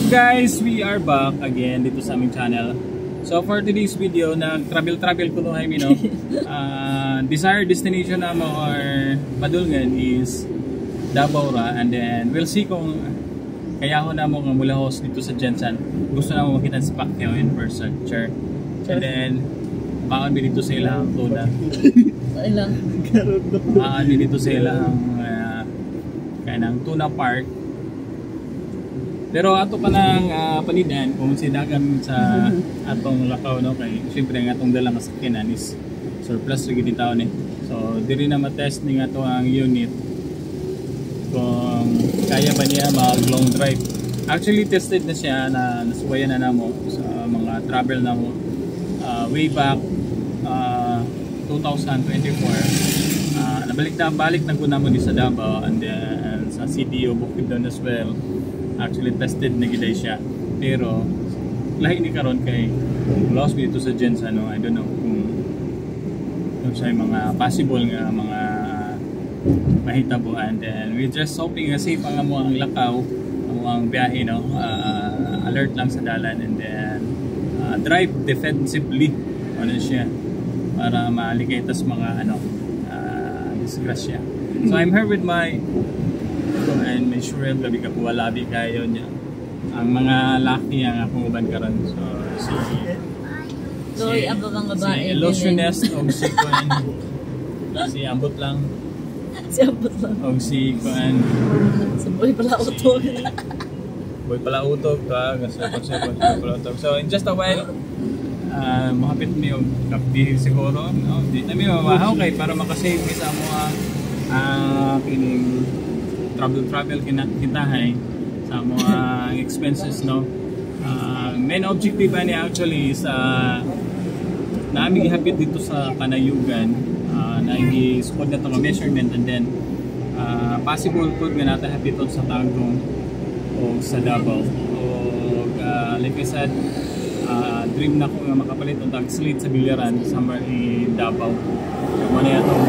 Guys, we are back again dito sa aming channel. So for today's video, nag-travel ko nung no? Desired destination namin or padulngan is Davao ra, and then we'll see kung kaya ako na mo nga mula host dito sa Jensen. Gusto na mo makita si Pacquiao in person, sure. And then baka kami dito sa ilang tuna. Baka kami dito sa ilang kanang tuna park. Pero ato pa nang panidan kung sidagan sa atong lakaw, no, kay siyempre ang atong dalang kasakyanan is surplus lagi di taon eh. So diri na ma-test ning ato ang unit kung kaya ba niya mag long drive. Actually tested na siya, na nasuwayan na namo sa mga travel na mo way back 2024. Balik na ko namo di sa Davao and then sa CDO Bukidnon as well. Actually tested na gid siya, pero lahi ni karon kay lost dito sa Jensen, no? I don't know kung siya mga possible nga mga mahitabo, and then we're just hoping nga safe ang mo ang lakaw, ang biyahe, no? Alert lang sa dalan, and then drive defensively ano siya para maaligay tas mga disgrasya. So I'm here with my and may sure gabi ka po walabi kayo niya ang mga laki ang akong uban karon. So si illusionist o si Kuan, si ambot lang o si Kuan, si boy pala utog ka so in just a while mahapit mi og kapdi siguro, no? Di na mi mamahaw kay para makasave mi sa mga kining travel kinahay sa mga expenses, no. Main objective ni actually is naaming gihapit dito sa Panayugan, na i-spot na ito nga measurement, and then possible po nga natin hapiton sa Tagum o sa Davao. O like I said, dream na ko nga makapalit ang tag-slate sa Biliran somewhere in Davao. Muna itong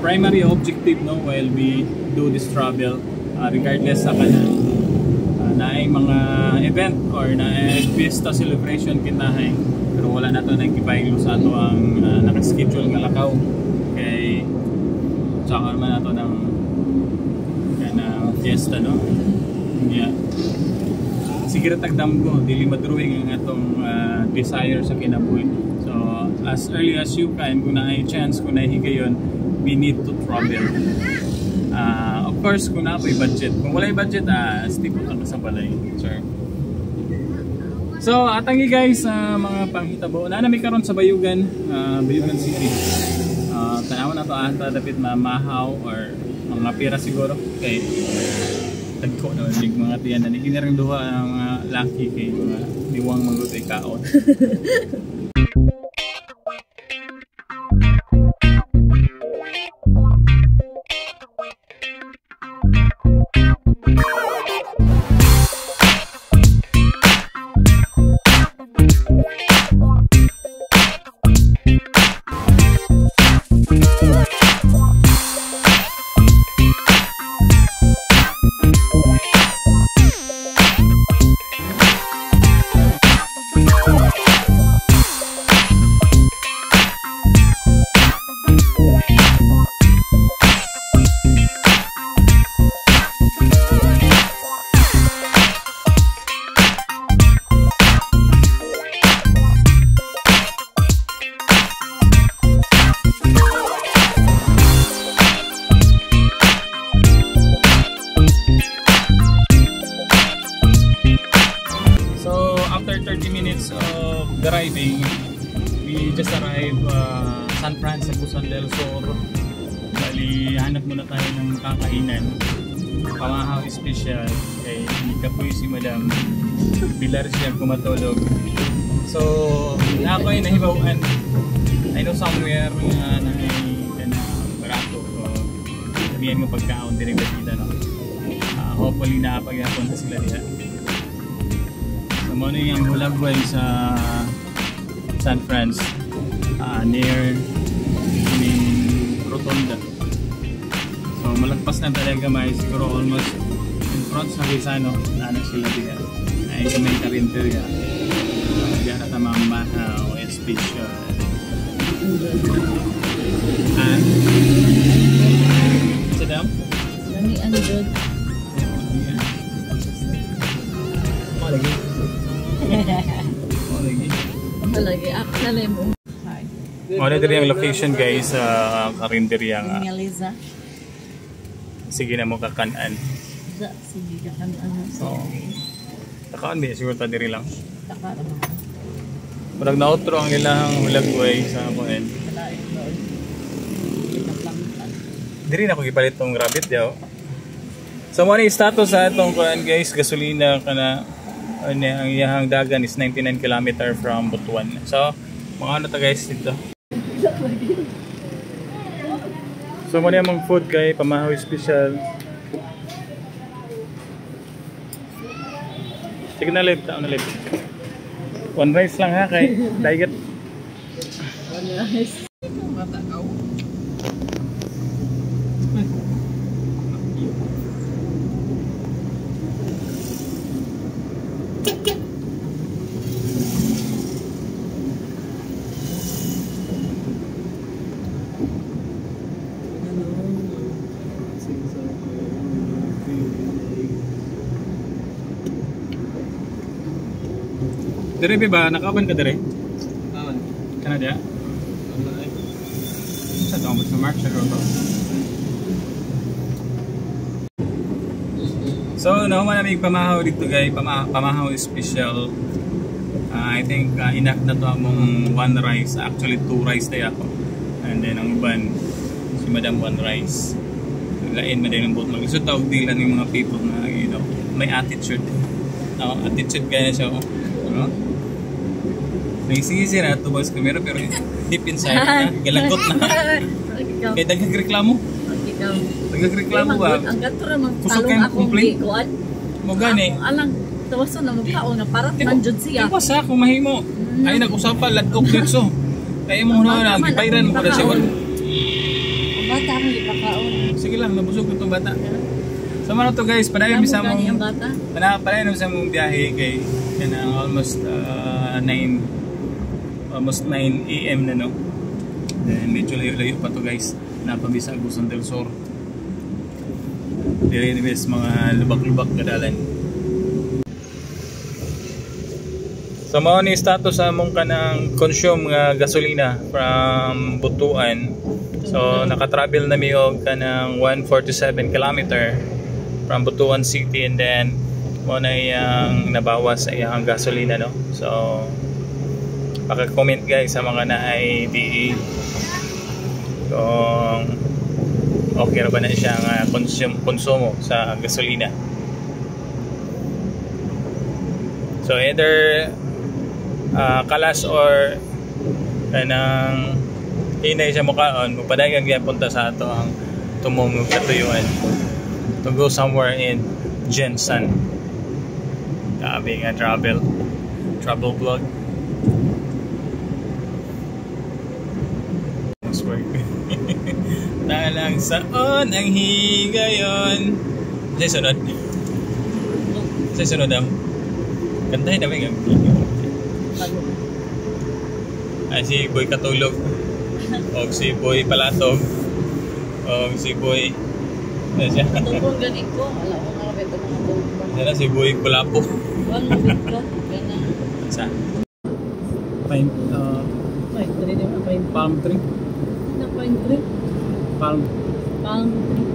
primary objective, no, while we do this travel, regardless sa kanang naay mga event or naay fiesta celebration kinahay, pero wala na to nagkipaiglo sa ato ang nakaschedule nga lakaw kay tsaka naman nato ng fiesta, no. Yeah. Sige tagdam ko dili madruwing ang atong desire sa kinabuhi. So as early as you can, kung naay chance, kung naay higayon, we need to travel. Of course, kung na-apoy budget. Kung wala'y budget, stick ko lang sa balay. Sure. So, atangi guys, mga panghitabo. Naanami karon sa Bayugan, Bayugan City. Tanawan na to ata, dapat mamahaw or mga pira siguro. Okay. Tagko na mga tiyan na nikinirang duha ang mga laki kay mga diwang maglutoy kaon. Driving, we just arrived San Francisco del Sur. Bali, hanap muna tayo ng kakainan, pamahaw special kay kapoy si Madam bilar siya kumatulog. So ako ay nahibawan, I know somewhere na barato ko sabihan mo pagkaon direct dito, no. Hopefully nakapag-hapon na sila diha. So muna yung hulagway sa San Franz, near Rotonda. So malagpas na talaga, may siguro almost in front sa Rizano, ano sila diya. Ay may karinderya. Diyan na tamang mahaw, special. And sit down. Nani ang good. Oh, lagi. Oh, lagi. Lagi ako na mo. Ano dito yung location guys sa karinderya nga. Liza. Sige na mo kakanaan. Sige ka kan ano. Oo. Takaan ba? Siguro ta diri lang. Taka na. Murag na-outro ang ilang hulagway sa kuan. Diri na ko gipalit tong rabbit daw. So mo ni status sa atong kuan guys, gasolina kana ang iyang dagan is 99 km from Butuan. So mga ano ta guys dito. So mo ni among food kay pamahaw special. Sige na live, taon na live. One rice lang ha kay diet. One rice. Matakaw. Dire ba nakaban ka dire? Kana dia? Sa daw mo sa mark sa roto. So now man amig pamahaw dito guys, pamahaw special. I think enough na to among one rice, actually two rice day ako. And then ang uban si Madam one rice. Lain man din ang buot mag. So tawag dila ng mga people na you know, may attitude. Attitude kaya siya. No? Nagsisi na ito boss camera pero deep inside na, galagot na. Kaya dagagreklamo. Dagagreklamo ba? Ang gato ramang talong akong gikuan. Mo gani. Alang tawason na magkaon nga para manjud siya. Di ba sa kung mahimo? Ay nag-usapan ladkok dito. Kaya mo na gipairan mo kada siya. Bata ang ipakaon. Sige lang, nabusog ko itong bata. So ano to guys, padayon bisa mo. Padayon sa mong biyahe kay kanang almost 9 AM na no. Then medyo layo-layo pa to guys. Napabisa Agusan del Sur. Dili ni mga lubak-lubak kadalan. So mao ni status sa among kanang consume nga gasolina from Butuan. So naka-travel na mi og kanang 147 km from Butuan City and then mo na iyang nabawas sa iyang gasolina no. So paka-comment guys sa mga na-ay DE kung okay na ba na siya nga konsumo sa gasolina. So either kalas or kanang hinay siya mukaon magpadayon kaya punta sa ato ang tumong katuyuan to go somewhere in Jensen. Grabe nga travel vlog. Talang saon ang higayon. Sa sunod. Sa sunod daw. Kantahin namin ang video. Ay si Boy Katulog. O si Boy Palatog. O si Boy ano siya? Tungkol ganit ko. Wala ko nakapit ang mga tungkol. Sana si Boy Kulapo. Wala ko. Ganang. Sa? Pine tree din ang pine. Palm tree? Na pine tree? Palm. Palm tree.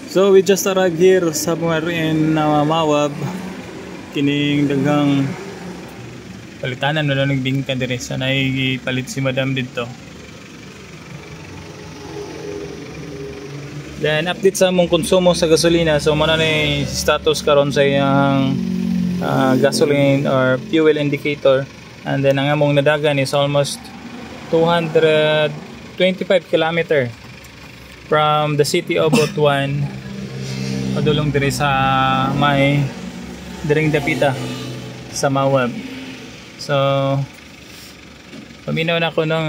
So we just arrived here somewhere in Mawab. Kining daghang palitanan wala nagbingka dire. Sanay palit si Madam dito. Then update sa among konsumo sa gasolina. So muna ni status karon sa iyang gasoline or fuel indicator. And then ang among nadagan is almost 225 km from the city of Butuan padulong diri sa may diring dapita sa Mawab. So paminaw na ko ng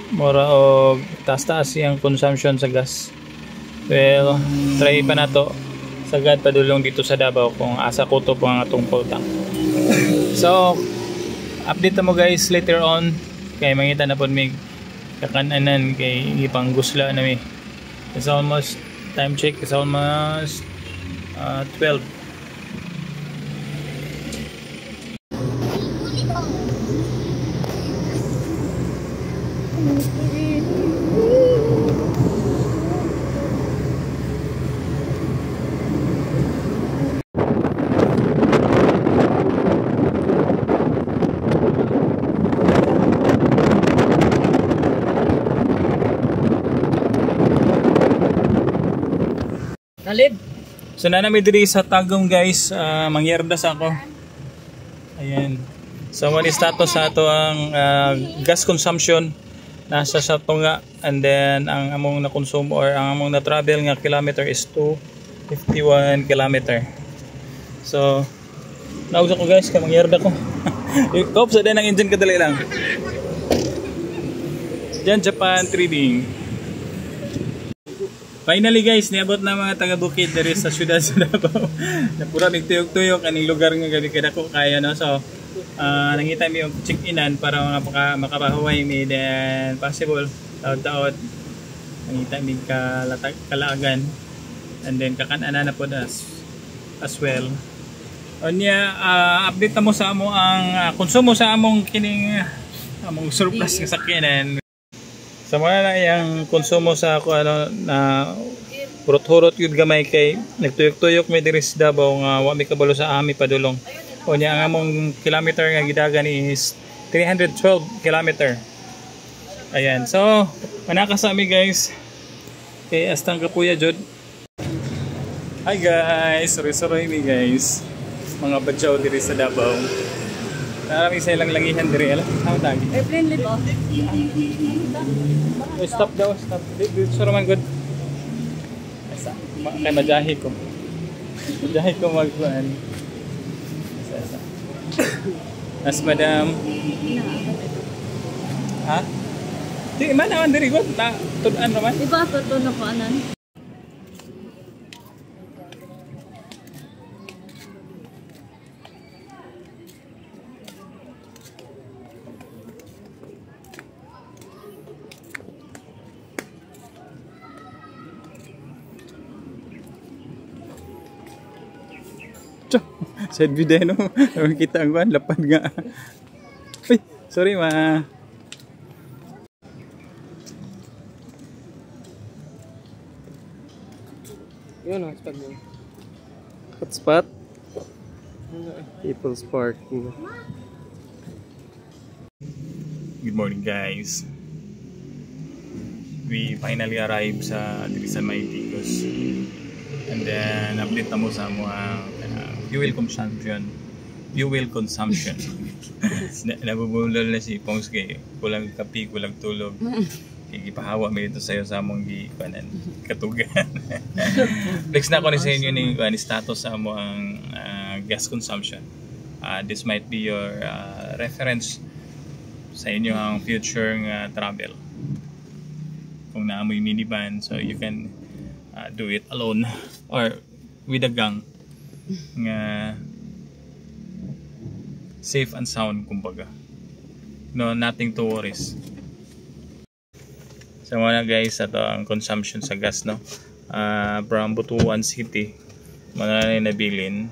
mura og taas-taas yung consumption sa gas. Well, try pa na to sagad padulong dito sa Davao kung asa ko to po ang atong full tank. So update mo guys later on kay mangita na po mig kakananan kay ipang gusla na mi. It's almost time check, it's almost 12. Talib. So na namin diri sa Tagum guys, mangyerdas ako. Ayan. So what is status sa ato ang gas consumption nasa sa tunga, and then ang among na consume or ang among na travel nga kilometer is 251 kilometer. So naugsa ko guys kay mangyerda ko. Ikop sa din ang engine kadali lang. Diyan Japan Trading. Finally guys, niabot na mga taga-Bukid diri sa syudad sa Davao. Napura mig tuyok-tuyok kaning lugar nga gabi kada ko kaya no. So nangita mi og check-inan para makapahuway mi, then possible taod-taod nangita mi kalaagan, and then kakan-ana na pod as well. Onya update na mo sa amo ang konsumo sa among kining among surplus nga sakyanan. Sa mga na yung konsumo sa ako na hurot-hurot yun gamay kay nagtuyok-tuyok may diri sa Davao nga wa mi kabalo sa ami padulong. O niya ang among kilometer nga gidagan is 312 kilometer. Ayan. So, manaka sa ami guys. Kay astang kapuya jud. Hi guys, sorry mi guys. Mga badyaw diri sa Davao. Maraming sa ilang langihan diri ala. How tagi? Airplane lit oh. Stop daw, stop. Dito man good. Kay majahi ko. Majahi ko magkuan. As madam. Ha? Di man naman diri good. Tud-an naman. Diba to na ko anan? Sad video no. Kita ang kuan lapad nga. Uy, sorry ma. Yun ang spot mo. Hotspot. People's Park. Good morning guys. We finally arrived sa diri sa Maytigos. And then update na mo sa mga fuel consumption. Nabubulol na si Pongs kay kulang kape, kulang tulog. Kaya ipahawa mo ito sa'yo sa among katugan. Flex na ako ni sa inyo ni status sa mo ang gas consumption. This might be your reference sa inyo ang future travel. Kung naamoy minivan, so you can do it alone or with a gang nga safe and sound kumbaga. No, nothing to worries. So muna guys, ito ang consumption sa gas no. From Butuan City mga nabilin,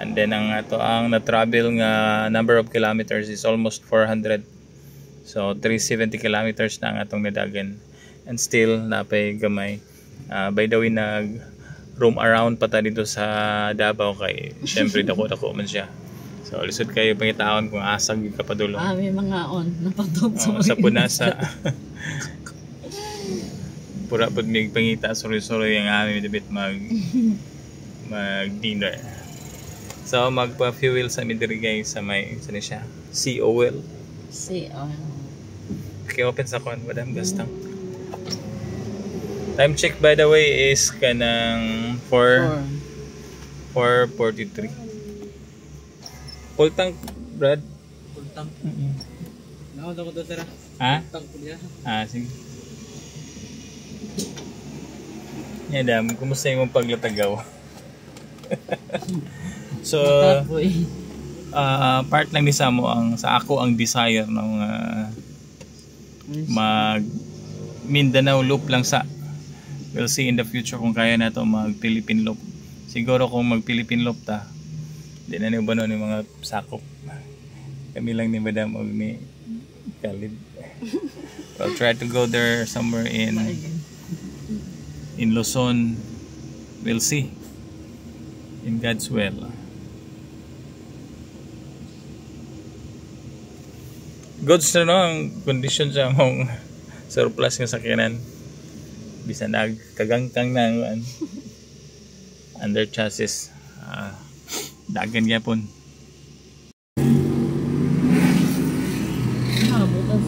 and then ang ato ang na-travel nga number of kilometers is almost 400. So 370 kilometers na ang atong nadagan, and still napay gamay. By the way, nag roam around pa ta dito sa Davao kay syempre dako man siya. So lisod kayo pangitaon kung asag yung kapadulong. May mga on napatog sa punasa. pura po may pangita suroy-suroy ang aming debit mag-dinner. So magpa-fuel sa midiri guys sa may saan siya? Sea oil. Okay, open sa kon, madam gastang. Time check by the way is kanang 4:43. Full tank, Brad. Full tank. Nakauta ko to, sir. Ha? Tank po niya. Sige. Yan dam, kumusta yung paglatagaw? So, part lang ni Samo sa ako ang desire ng mag Mindanao loop lang sa. We'll see in the future kung kaya na to mag Philippine loop. Siguro kung mag Philippine loop ta, di na niyo ba nun yung mga sakop. Kami lang ni Madam og ni Khalid. I'll try to go there somewhere in Luzon. We'll see. In God's will. Goods na no ang condition sa mong surplus ng sakyanan. Bisan kagangkang na under chassis. Dagan gyapon. Butas.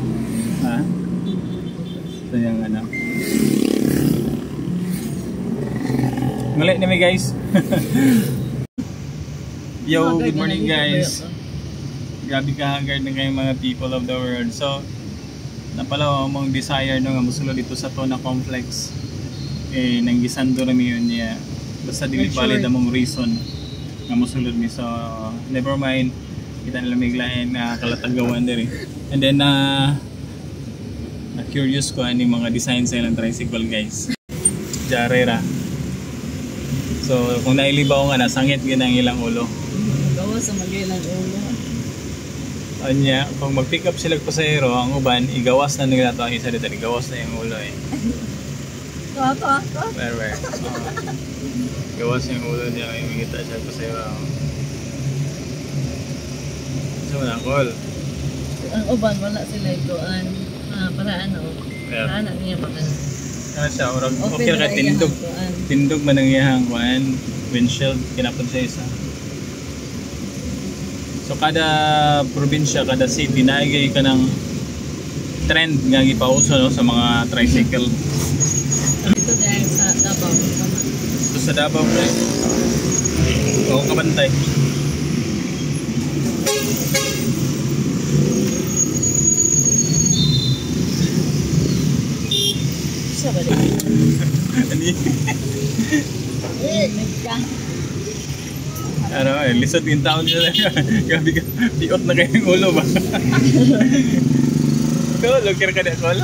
Ha? Ito yung ano. Muli na guys. Yo, good morning guys. Grabe ka haggard na kayong mga people of the world. So, napalaw mong desire no nga musulod dito sa Tona Complex. Nanggisando na mi yun niya. Basta dili valid among reason nga musulod mi. So, never mind. Kita nila may glahen na kalatagawan diri. And then, na-curious ko ano yung mga design sa ilang tricycle guys. Jarera. So, kung nailibaw nga, nasangit gina ang ilang ulo. Gawas sa magilang ulo. Anya, kung mag-pick up sila pasahero, ang uban, igawas na nila ito ang isa dito. Igawas na yung ulo eh. Ito. Where? Igawas yung ulo niya, may mingita siya pasahero. So, wala call. Ang uban, wala sila ituan. Para ano? Yeah. Para anak niya maka. Ano siya, okay ka, tindog man ang iyahang kuhan, windshield, kinapon sa isa. So kada probinsya, kada city, naigay ka ng trend nga gipauso no, sa mga tricycle. Ito dahil sa Davao. Ito sa Davao, pre. Oo, kabantay. Siya ba rin? Ani? Ano lisod yung taon nila. Gabi ka, piot na kayong ulo ba? Ikaw, lukir ka na call.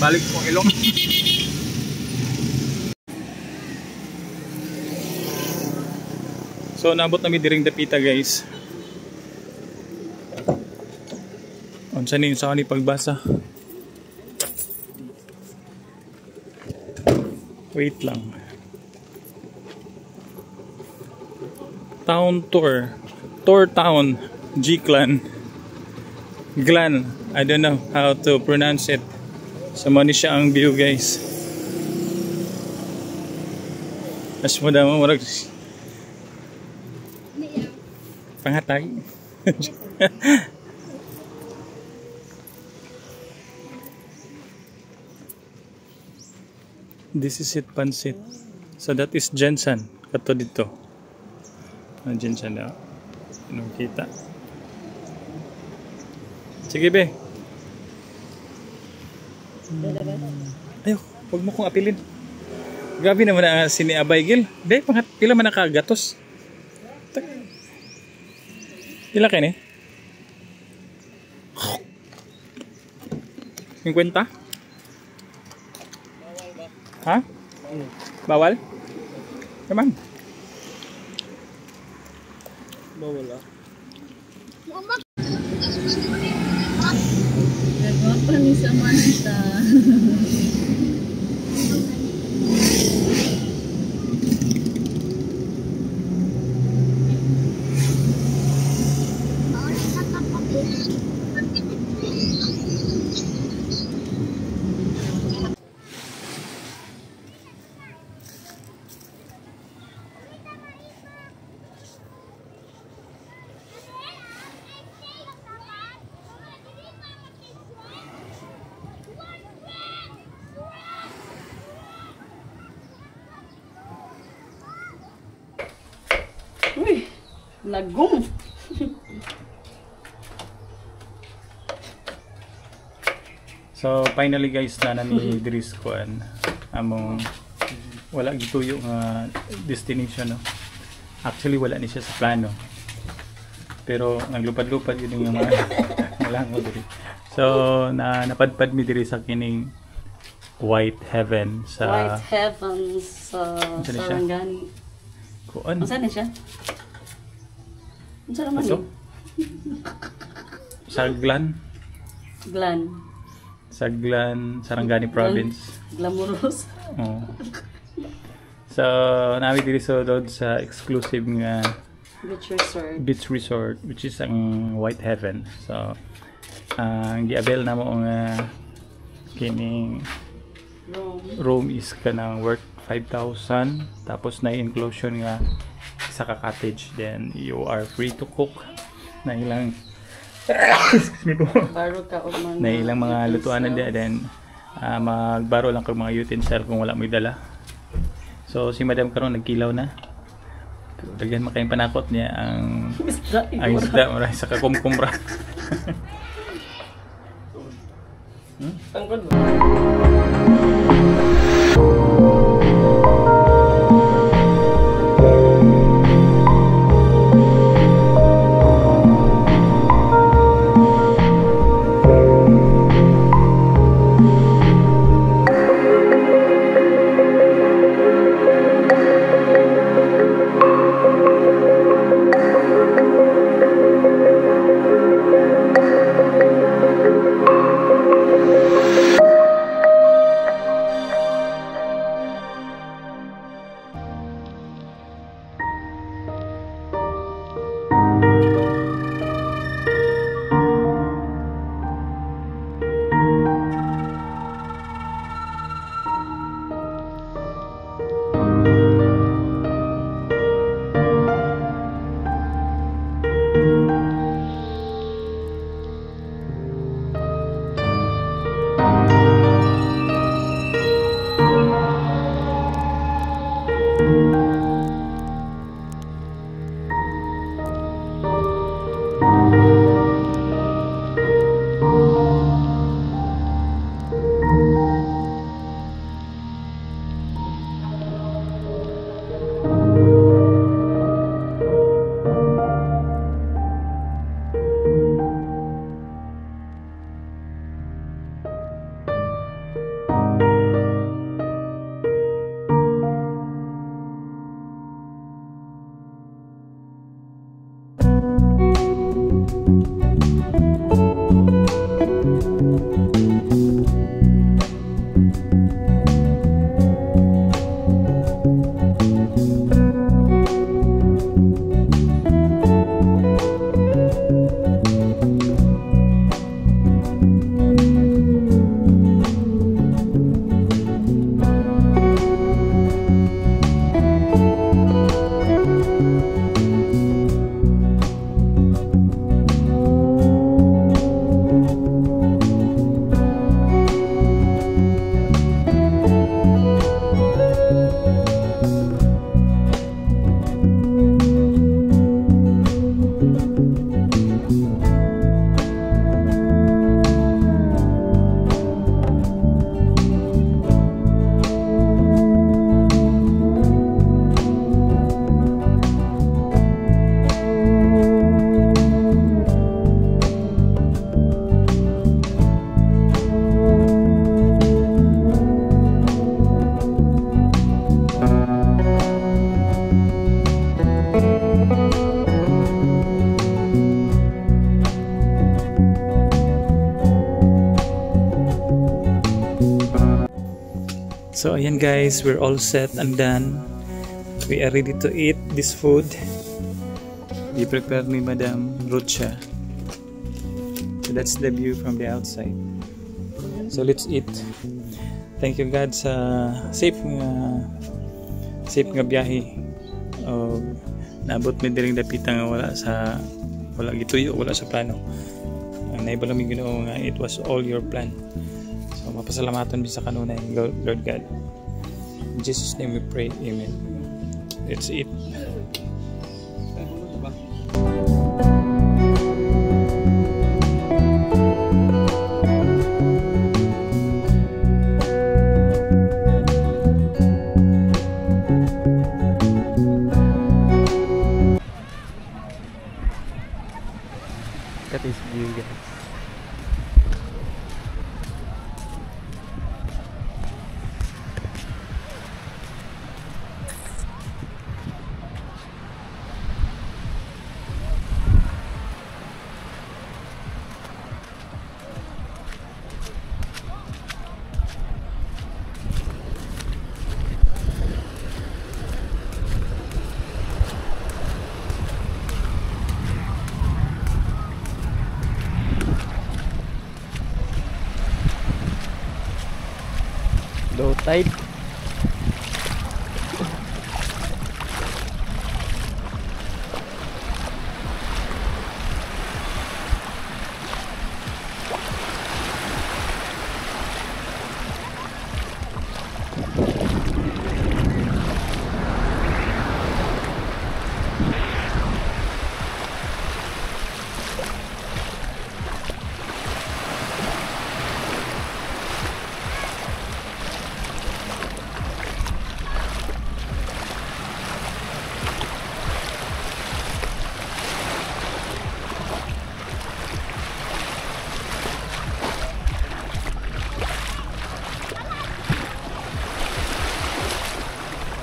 Balik kong ilong. So, nabot namin diring dapita guys. Saan yung sa kanil pagbasa? Wait lang. Town tour. Tour town. G-Clan. Glan. I don't know how to pronounce it. So mani siya ang view guys. As mo daw mo marag pangatag. This is it, Pansit. So that is Jensen. Kato dito. Jensen na. Anong kita? Sige be. Ayaw, huwag mo kong apilin. Grabe naman ang sini Abaygil. Be, pila man nakagatos. Pila kayo ni? 50? Ha? Bawal? Naman? Bawal ah. Nagwapa ni Samantha. Lagong. So finally guys na ni Dris kuan among wala gituyo nga destination no. Actually wala ni siya sa plano. Pero naglupad-lupad yun yung mga malango diri. So napadpad mi diri sa kining White Heaven sa White Heaven sa Sarangani. Kuan. Saan na siya? Saan naman Ito? Saglan. Saglan, Sarangani Province. Glamorous. Oh. So, namin diri sa sa exclusive nga beach resort which is ang White Heaven. So, ang giabel na mo nga kining room is kanang worth 5,000 tapos na inclusion nga isa ka cottage, then you are free to cook na ilang na ilang mga lutuanan dia, then magbaro lang kag mga utensil kung wala mo dala. So si madam karon nagkilaw na. Daghan makayong panakot niya ang isda maray sa kakumkumra. So ayan guys, we're all set and done. We are ready to eat this food. I-prepare ni Madam Rocha. So that's the view from the outside. So let's eat. Thank you God sa safe nga biyahe. Naabot mi diring dapita nga wala gituyo, wala sa plano. Naibala mi Ginoo nga it was all your plan. So mapasalamatan mi sa kanunay Lord God. In Jesus name we pray. Amen. Let's eat. this view, guys. Low tide.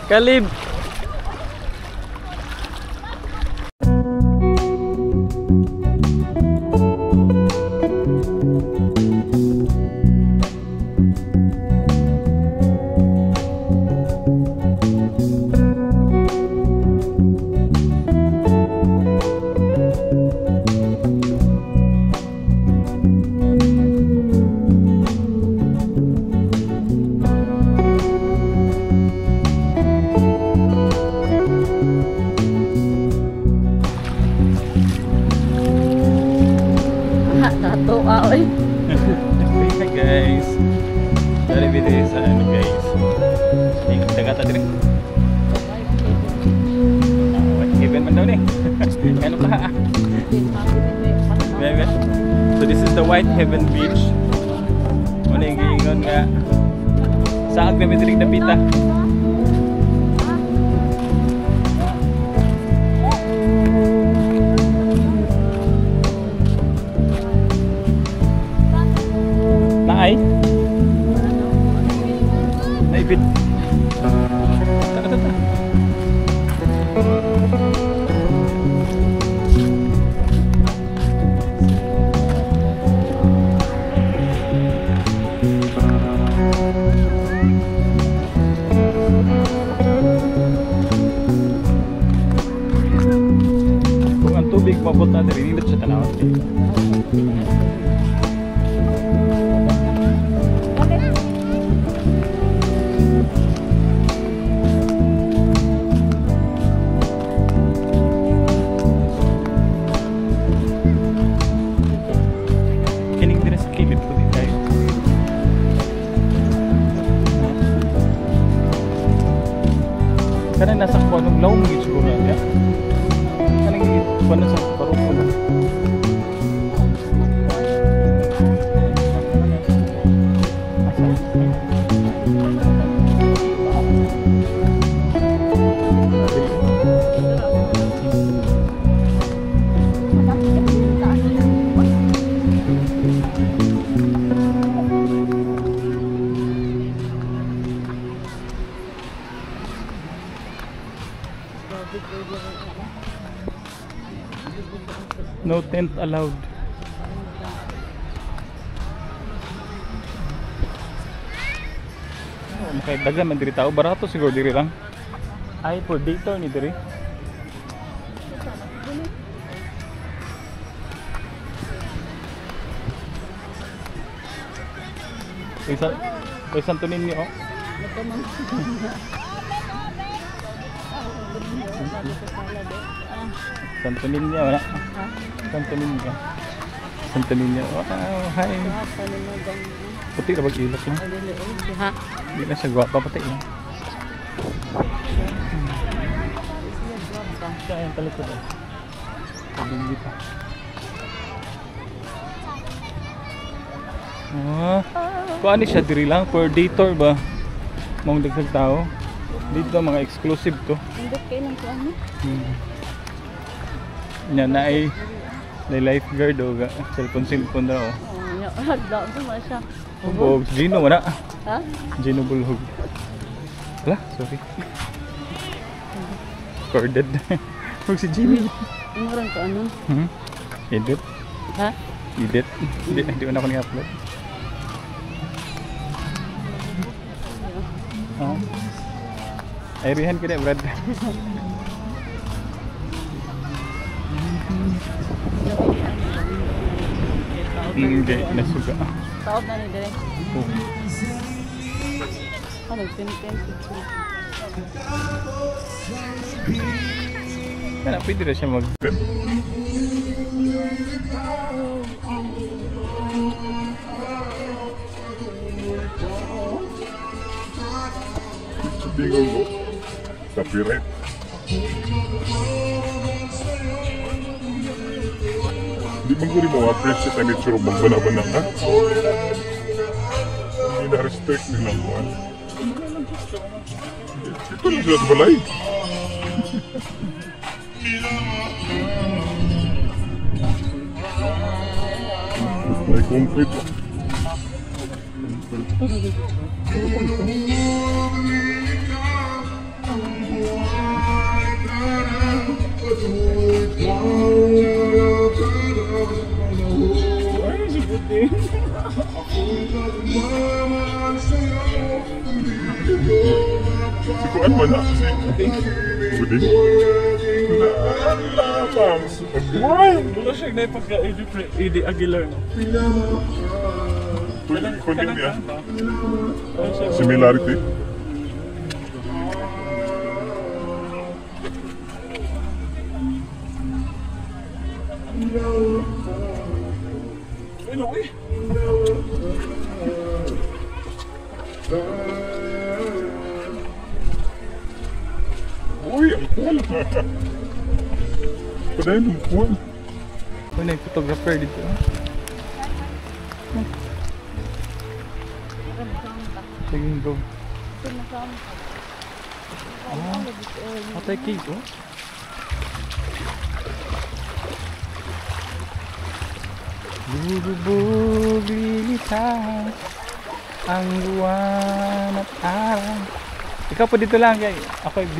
Kalib. Nato oy. Hi guys. Dari video sa ano guys. Ning dagat diri. What given man daw ni. Ano pa? Bebe. So this is the Whitehaven Beach. Muna yung giingon nga saag na diri dapita. Ay naibit tata kung ang tubig mabot na diri nindot sa tanawon. Karena nasa kuanong law mo siguro ya. Kanang kuano sa parupo na. No tent allowed. Oh, makay daghan man diri tao, barato siguro diri lang. Ay for daytime ni diri. Santo Niño oh. Santo Niño wala. Santo Niño. Santo Niño. Wow, hi. Puti na bag-ilok lang. Ha? Hindi na siya gwapa pati lang. Siya yung talikod eh. Pabili pa. Kung ano siya diri lang for day tour ba? Mga daghang tao. Dito mga exclusive to. Hindi kayo ng kuan mo? Yan na ay May lifeguard o cellphone raw. Hagda ko man siya. O Gino wala. Ha? Gino Bulhog. Wala, sorry. Recorded. Huwag si Gino. Ano rin ko ano? Edit. Ha? Edit. Hindi ko na ako ni-upload. Ay, rihan ka na, Brad. Hindi, nasuga. Taob na ni Direk. Oh. Ano, pinipin. Kaya pwede na siya mag... Bingung ko. Copyright. Di man ko rin ma-appreciate ang itsura magbana-bana ha? Hindi na-respect nila ko. Ito lang sila sa balay. Ay, complete. Si Kuan man na si Buding. Bang. Wala siya na pagka-Eddie Aguilar. Kunin niya. Similarity. Uy, ang cool. Padayin ang cool. May photographer dito. Sige, go. Patay cake, oh. Lubog lilitaw ang buwan at araw. Ikaw po dito lang, kay ako yung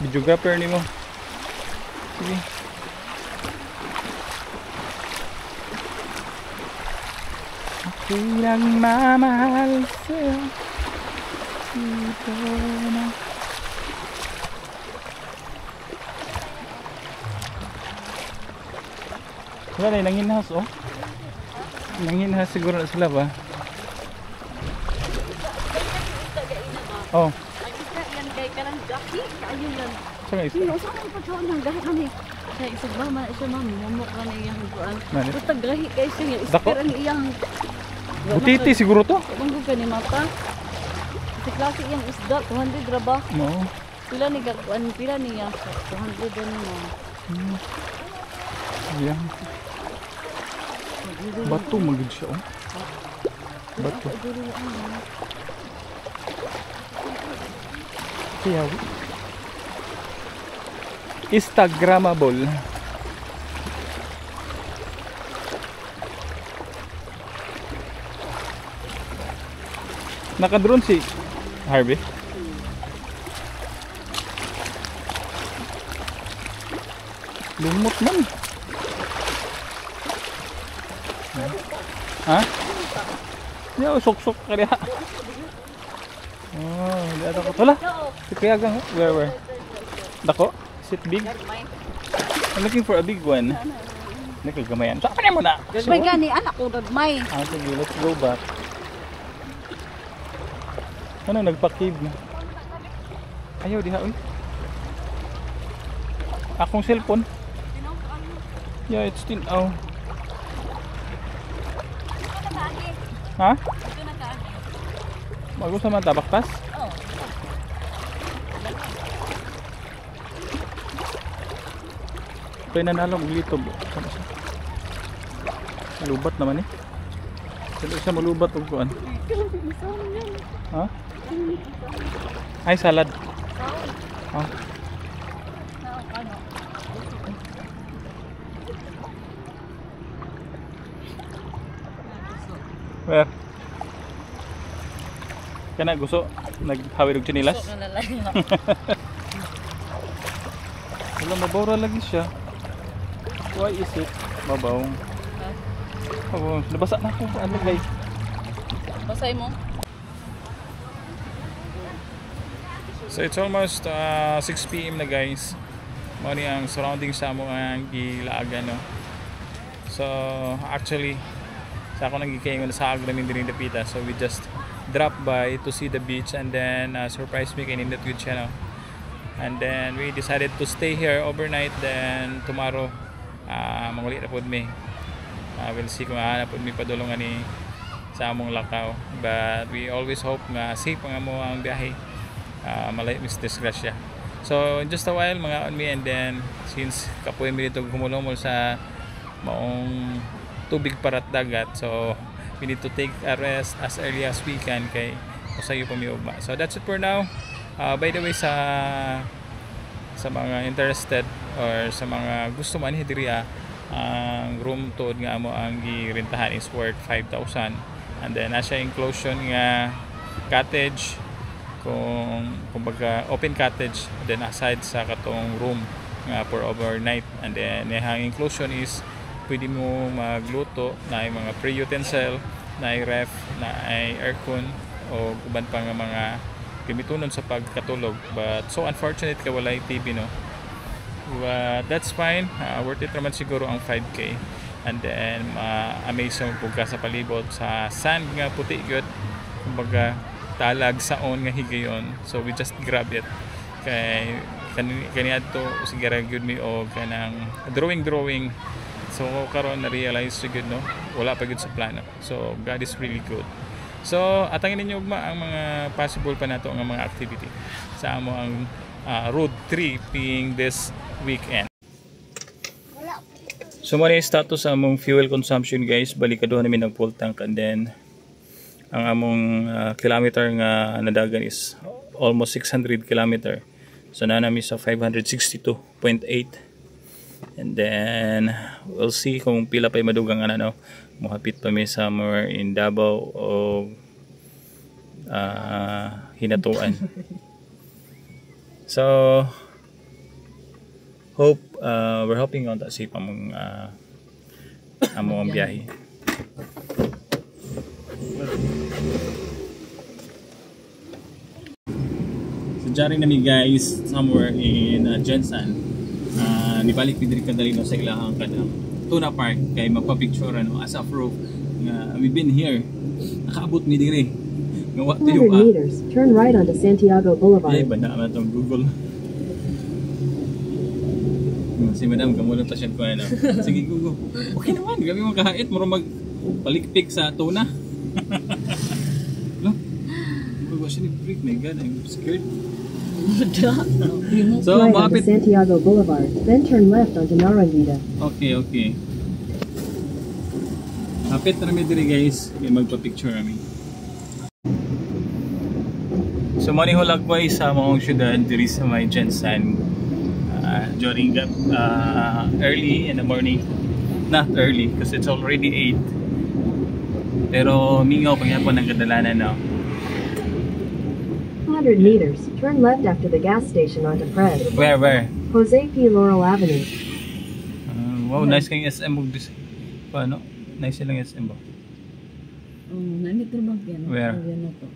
videographer ni mo. Sige. Ako'y nagmamahal sa'yo. Dito na. Wala na, nanginhouse, oh. Nanginhouse siguro na sila ba? Oh. Yan kay karang gaki, kayo lang. Saan nga isa? Sino sa mga pagkaon ng gahi kami? Kaya isugba man siya ma'am, mumok ka na iyang buwan. Mani? Butag gahi kayo siya, Dako? iskara ni iyang... Butiti siguro to? Banggo ka ni mata. Si klase iyang isda, 200 raba. No. Pila ni gakuan, pila niya. 200 din mo. Yan. Bato magid siya, oh. Bato. Kaya, Instagramable. Naka-drone si Harvey. Lumot man. Ha? Yo, sok-sok ka diha. Oh, di ato ko. Wala. Si Kuya Gang. Where? Dako? Is it big? I'm looking for a big one. Nakagamayan. Saan ka mo na? May gani, anak ko, may. Ah, sige, let's go back. Ano, nagpa-cave na. Ayaw, diha, uy. Akong cellphone. Yeah, it's still, oh. Ha? Bago sa mga tabaktas? Oo. Kaya nanalo ng litob. Lubat naman eh. Kaya siya malubat o kuan. Ha? Ay, salad. Ha? Where? Kana gusto naghawid og chinilas. So, nalalayo. Wala mabawra lagi siya. Why is it mabaw? Oh, nabasa na ako ano guys. Basay mo. So it's almost 6 PM na guys. Mao ni ang surrounding sa mo ang gilaagan no. So actually sa ako nagikaingon sa agramin diri dapita. So we just dropped by to see the beach and then surprise me kay nindot good siya no. And then we decided to stay here overnight, then tomorrow manguli na pud mi. We'll see kung ana pud mi padulungan ni sa among lakaw, but we always hope nga safe ang amo ang biyahe. Malay mis disgrasya. So in just a while mga on me, and then since kapoy mi dito gumulumol sa maong tubig parat dagat, so we need to take a rest as early as we can kay usayo pa mi ugma. So that's it for now. By the way, sa mga interested or sa mga gusto man diriya, ang room tuod nga amo ang girentahan is worth 5,000, and then asya inclusion nga cottage, kung kumbaga open cottage, then aside sa katong room nga for overnight, and then ang inclusion is pwede mo magluto na mga pre-utensil, na ref, na aircon o uban pa nga mga gamitunon sa pagkatulog. But so unfortunate ka walay TV no, but that's fine. Worth it naman siguro ang 5K, and then amazing pugka sa palibot sa sand nga puti good, kumbaga talag saon nga higayon. So we just grab it kay kaniadto sigara good mi og kanang drawing. So karon na realize sigud no, wala pa gud sa plano. So God is really good. So atangin ninyo ugma ang mga possible pa nato nga mga activity sa amo ang road tripping this weekend. So mo ni status sa among fuel consumption guys, balikaduhan namin ng full tank, and then ang among kilometer nga nadagan is almost 600 kilometer. So na nami sa 562.8. And then we'll see kung pila pa madugang ano, mohapit pa may somewhere in Davao o Hinatuan. So hope we're hoping on that safe among among biyahe. So diyan nami guys somewhere in Jensen. Nibalik pidiri kadali no sa ilahang kanang Tuna Park kay magpa-picture ano as a proof nga we've been here. Nakaabot mi diri. Nga wa tayo 200 meters, turn right onto Santiago Boulevard. Ay banda man tong Google. Si Madam kamulot ta siya ko ano. Sige Google. Okay naman, gabi mo kahit muro magpalikpik sa tuna. Lo. Ko siya ni freak, my god, I'm scared. So, right onto mapit. Santiago Boulevard, then turn left onto Narangida. Okay. Mapit na namin diri guys, may magpa-picture kami. So, manihulag ko ay sa mga syudad diri sa may Jensen during early in the morning. Not early, because it's already 8. Pero mingaw pangyapon ang kadalanan no. 200 meters, turn left after the gas station onto Fred. Where? Jose P. Laurel Avenue. Wow, nice kayong SM mo. Paano? Nice silang SM ba? Na Metro Bank yan. Where? Yan na to.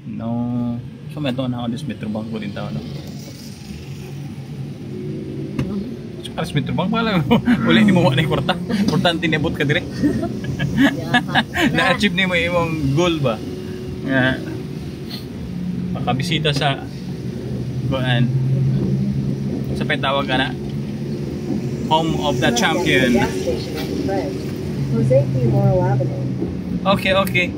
No. So may ito na ako this Metro Bank ko din tao no? Alas Metro Bank pala. Wala ni mo na yung kwarta. Importante nabot ka dire. Na-achieve ni mo yung goal ba? Makabisita sa kuan. Sa tawag ka na? Home of the champion. Gas station onto Fred. Jose P. Laurel Avenue. Okay.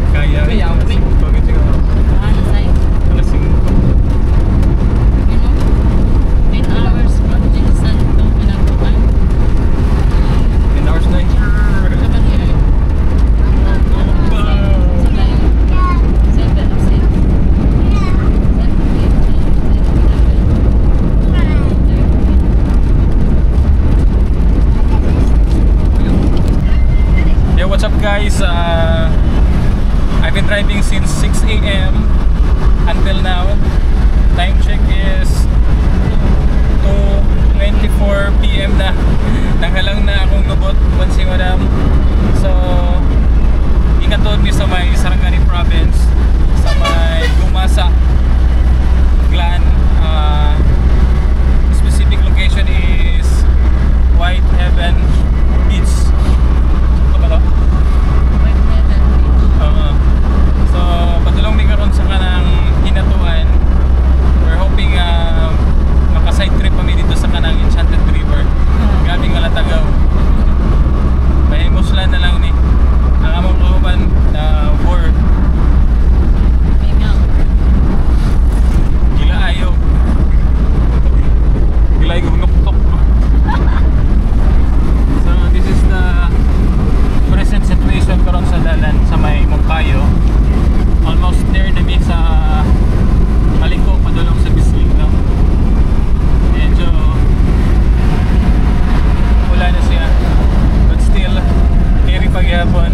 Kaya guys, I've been driving since 6 a.m. until now. Time check is 2:24 p.m. na. Nanghalang na akong lubot once madam. So ikatod mi sa may Sarangani province, sa may Gumasa Glan. Specific location is White Heaven Beach. Ito ba ito? White Heaven Beach. So padulong ni karon sa kanang hinatuan. We're hoping maka-side trip kami dito sa kanang Enchanted River. Grabe nga latagaw. Mahimos lang na lang ni ang among kauban na work. Gila ayaw. Gila ayaw nuktok. So this is the present situation karon sa dalan sa may Moncayo. Almost near na mi sa Maliko, padulong sa Bislig, no? Medyo wala na siya, but still carry pagyapon.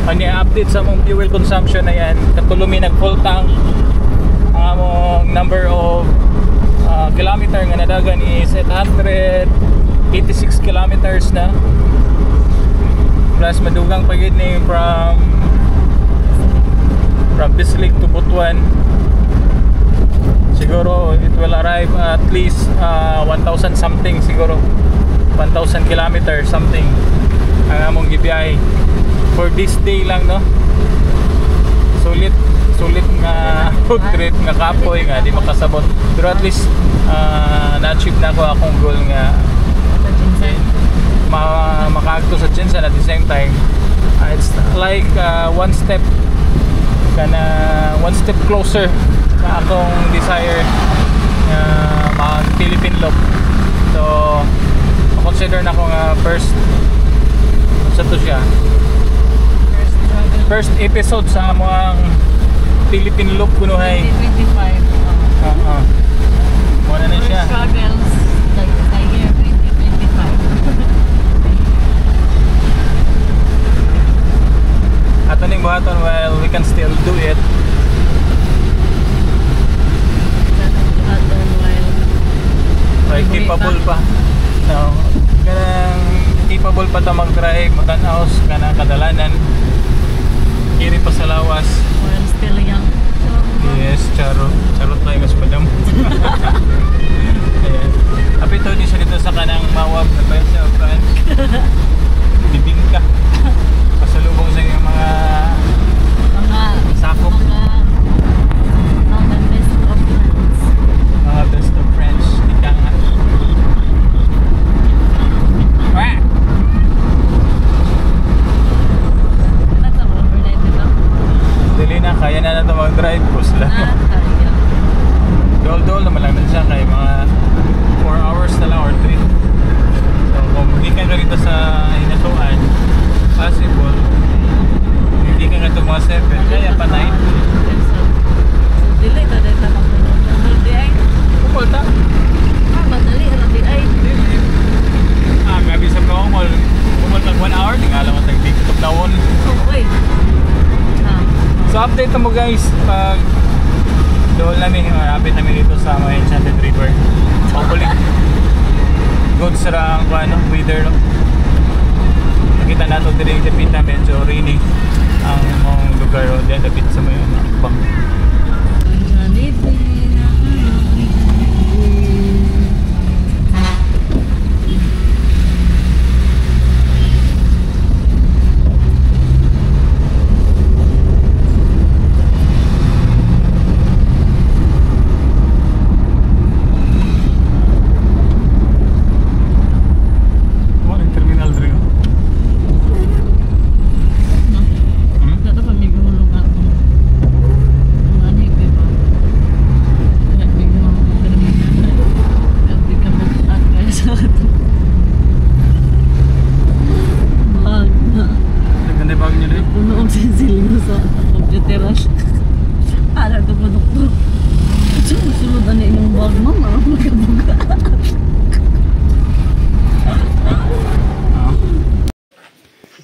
Ang i-update sa mong fuel consumption na yan, katulumi nag full tank. Ang among number of kilometer nga nadagan is 886 kilometers na, plus madugang pagid ni from Bislig to Butuan. Siguro it will arrive at least 1,000 something, siguro 1,000 kilometers something ang among gibiyahe for this day lang, no? Sulit nga food trip nga kapoy nga di makasabot, pero at least na-achieve na ko akong goal nga makaagto sa Jinsan. At the same time it's like one step closer na akong desire mag Philippine Loop. So consider na ko nga first sa to siya first episode sa among Philippine Loop kunuhay 2025. Muna na siya. Struggles like the year 2025. Atoning buhaton while we can still do it. Like capable pa. No. Kanang capable pa ta mag-drive, matanaos kana kadalanan. Kiri pa sa lawas. While still young. Yes, charot tayo mas madam. Ayan. Apito din siya dito sa kanang Mawab na bayan sa Upan. Bibingka. Pasalubong sa yung mga sakop. Mga best of friends. Mga best of friends. Ika nga. Wah! Overnight ito? Dili na, kaya na ito mag-drive. Bus lang. Kaya. Dol-dol naman lang siya kay mga 4 hours na lang or 3. So kung hindi ka dito sa hinatuan, possible hindi ka nga mga 7, kaya pa 9. So, dili ka dito magpunod di ay. Kupol ta? Madali lang di ay. Gabi sa kumol kag 1 hour, di nga alam mo tag-tiktok na won. Okay. So update na mo guys pag doon namin, rapid namin dito sa mga Enchanted River. Hopefully good sa weather, no? Nakita nato din yung dapit na medyo rainy ang mga lugar o dapit sa mga akbang.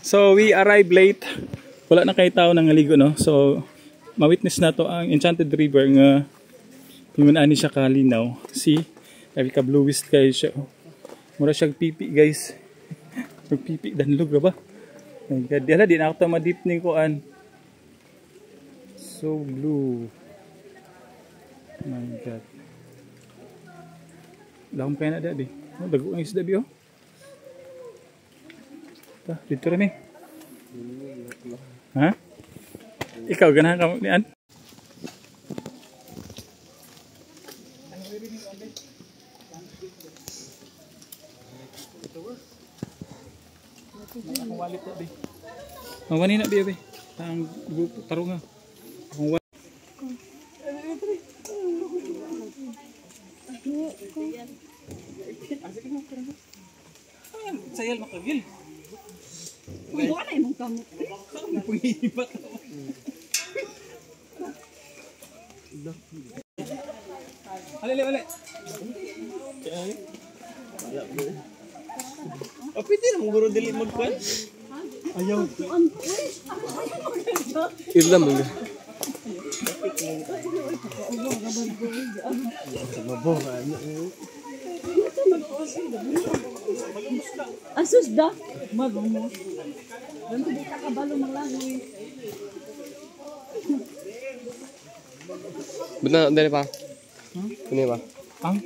So we arrived late. Wala na kay tao nang aligo, no? So ma-witness na to ang Enchanted River nga himunaan ni siya kalinaw. See? Sabi ka bluish kayo siya. Mura siya pipi, guys. Pipi danlog ra ba? My God, di na ako ma-deep ning kuan. So blue. My God. Lahom kaya na dadi. Oh, dago ang isda bi oh. Ta, dito rin eh. Ha? Ikaw ganahan ka niyan? Ang walit na bi. Ang wani na bi bi. Ang tarunga. Ang walit. Sayal makagil. Uy, wala na imong kamot. Pangihibat ako. Alay. Pwede na mong guro dili magkuhan. Ayaw. Irlam mo. Asus dah. Magumos. Ganto di ka kabalo maglangoy. Benar dari Pak? Ini Pak. Ang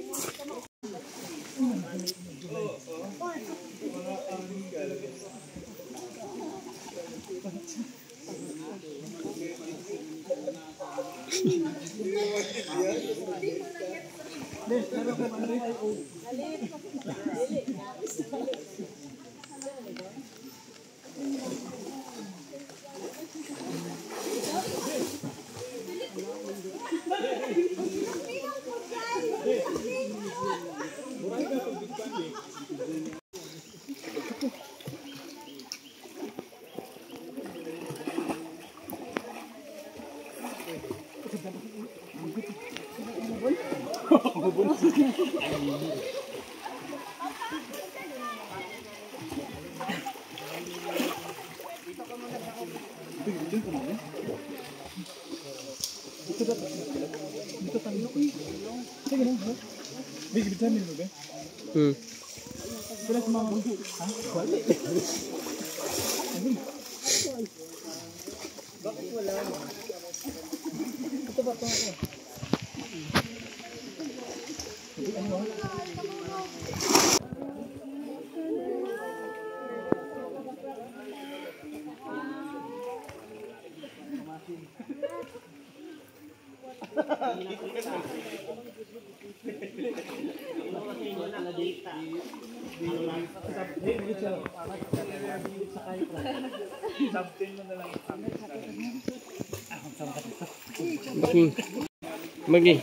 Maging.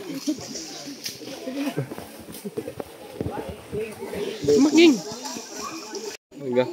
Enggak.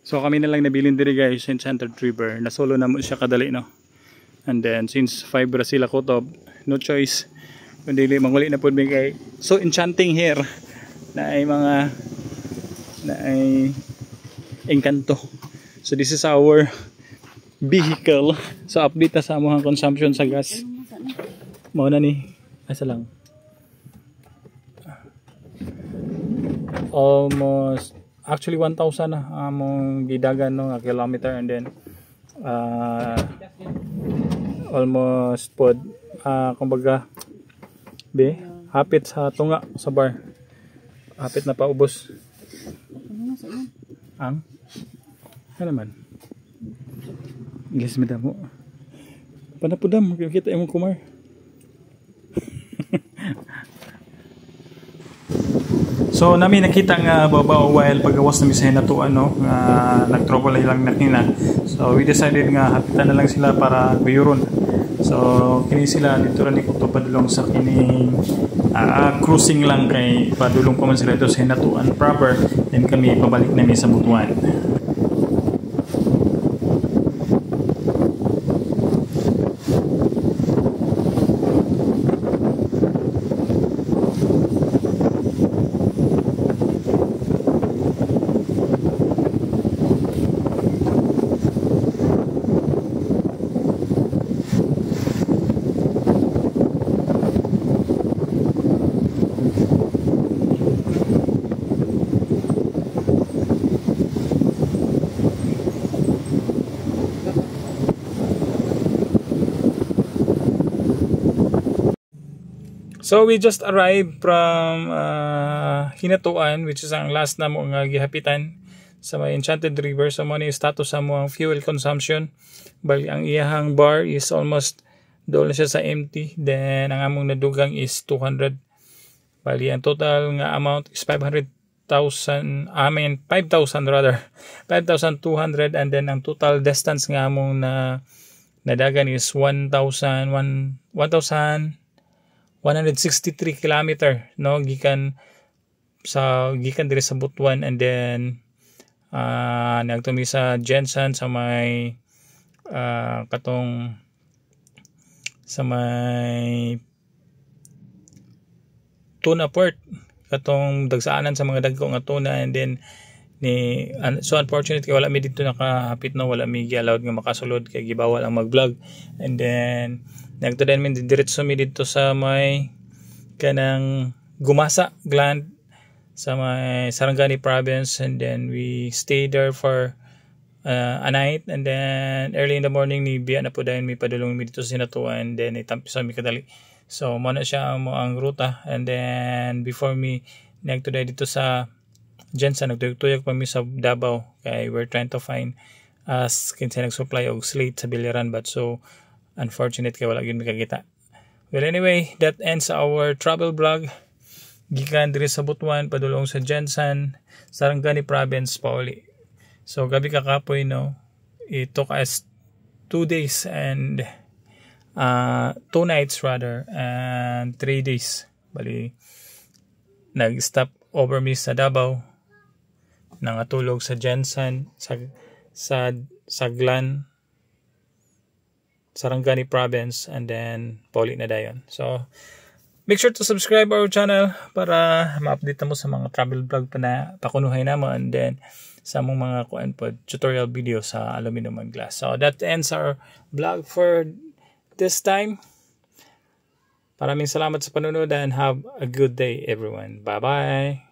So kami na lang nabilin diri guys sa Enchanted River. Na solo na mo siya kadali, no. And then since 5 ra sila kutob, no choice kundi manguli na pud mi kay so enchanting here na ay mga na ay Encanto. So this is our vehicle. So update na sa among consumption sa gas. Mao na ni asa lang. Almost actually 1,000 na among gidagan no nga kilometer, and then almost pod kumbaga be hapit sa tunga sa bar. Hapit na paubos. Ang ano naman? Guys, madamo. Panapudam, kita imong kumar. So nami nakita nga babaw while pagawas namin sa hinatuan no, nag-trouble lang nakina. So we decided nga hapitan na lang sila para guyuron. So kini sila dito ra ni kuto padulong sa kining cruising lang kay padulong pa man sila dito sa hinatuan proper, then kami pabalik namin sa Butuan. So we just arrived from Hinatuan, which is ang last na mo nga gihapitan sa may Enchanted River. So mo ni status sa mo ang fuel consumption. Bali ang iyahang bar is almost doon na siya sa empty. Then ang among nadugang is 200. Bali ang total nga amount is 5,000 rather. 5,200, and then ang total distance nga among nadagan is 1,163 kilometer no, gikan dire sa Butuan, and then nagtumi sa Jensen sa may katong sa may tuna port, katong dagsaanan sa mga dagko nga tuna, and then so unfortunately wala mi dito nakahapit no, wala mi gi-allowed nga makasulod kay gibawal ang mag-vlog, and then nagtudan min diretso mi dito sa may kanang Gumasa Gland sa may Sarangani province, and then we stayed there for a night, and then early in the morning ni biya na po dahil mi padulong mi dito sa Hinatuan, and then itampiso mi kadali. So mo na siya ang ruta, and then before mi nagtuday dito sa Jensen, nagtuyok pa mi sa Davao kay we're trying to find kinsa nag-supply og slate sa Biliran, but so unfortunate kay wala gyud makakita. Well anyway, that ends our travel vlog. Gikan diri sa Butuan padulong sa Jensen, Sarangani province pauli. So gabi kakapoy no, it took us 2 days and 2 nights rather, and 3 days. Bali nag-stop over mi sa Davao, nangatulog sa Jensen, sa Glan, Sarangani province, and then pauli na dayon. So make sure to subscribe our channel para ma-update mo sa mga travel vlog pa na pakunuhay namo, and then sa mong mga tutorial video sa aluminum and glass. So that ends our vlog for this time. Maraming salamat sa panunod, and have a good day everyone. Bye bye.